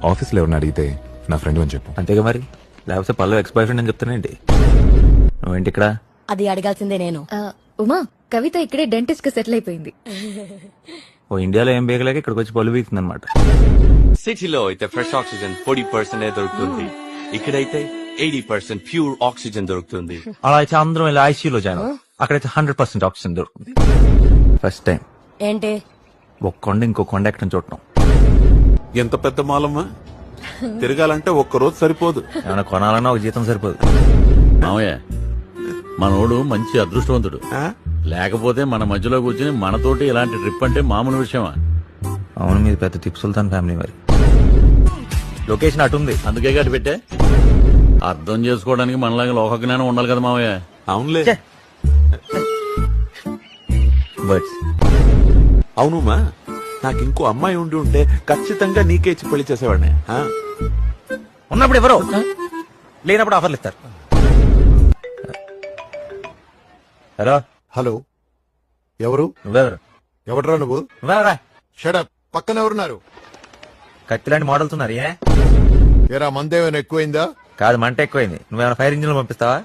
ఆఫీస్లో ఎవరిని అడిగితే నా ఫ్రెండ్ అని చెప్పు. అంతేగా మరి, లేకపోతే పల్లవి ఎక్స్ బాయ్ ఫ్రెండ్ అని చెప్తానేంటి? నువ్వేంటి ఇక్కడ? అది అడగాల్సిందే నేను. ఉమా, కవిత ఇక్కడే డెంటిస్ట్ గా సెటిల్ అయిపోయింది. ఓ ఇండియాలో ఏం బేగలేక ఇక్కడికి వచ్చి పళ్ళు వీక్తుంది అనమాట. సిటీలో అయితే ఫ్రెష్ ఆక్సిజన్ 40% దొరుకుతుంది, ఇక్కడైతే 80% ప్యూర్ ఆక్సిజన్ దొరుకుతుంది. అలా అయితే అందరం ఇలా ఐసీయూలో జాయిన్, అక్కడైతే 100% ఆక్సిజన్ దొరుకుతుంది. ఫస్ట్ టైం ఏంటి ఒక కొండ ఇంకో కొండ ఎక్కడం చూడటం. ఎంత పెద్ద మాలమ్మా, తిరగాలంటే ఒక్కరోజు సరిపోదు. ఏమైనా కొనాలన్నా ఒక జీతం సరిపోదు. మామయ్య, మనోడు మంచి అదృష్టవంతుడు. ఆ? లేకపోతే మన మధ్యలో కూర్చుని మనతోటి ఇలాంటి ట్రిప్ అంటే మామూలు విషయమా? అవును, మీది పెద్ద టిప్ సుల్తాన్ ఫ్యామిలీ. మరి లొకేషన్ అటుంది, అందుకే గట్టి పెట్టే. అర్థం చేసుకోవడానికి మనలాగా లోక జ్ఞానం ఉండాలి కదా మామయ్య. అవునులే. బర్డ్స్. అవునుమా, నాకు ఇంకో అమ్మాయి ఉండి ఉంటే ఖచ్చితంగా నీకే ఇచ్చి పెళ్లి చేసేవాడిని. ఆ? ఉన్నప్పుడు ఎవరో, లేనప్పుడు ఆఫర్లు ఇస్తారు. హలో హలో, ఎవరు? నువ్వెవరు? ఎవడరా నువ్వు? నువ్వెవరా? షడప్. పక్కన ఎవరున్నారు? కత్తి లాంటి మోడల్స్ ఉన్నారు. ఏరా, మందేమైనా ఎక్కువైందా? కాదు, మంట ఎక్కువైంది. నువ్వేమైనా ఫైర్ ఇంజిన్ పంపిస్తావా?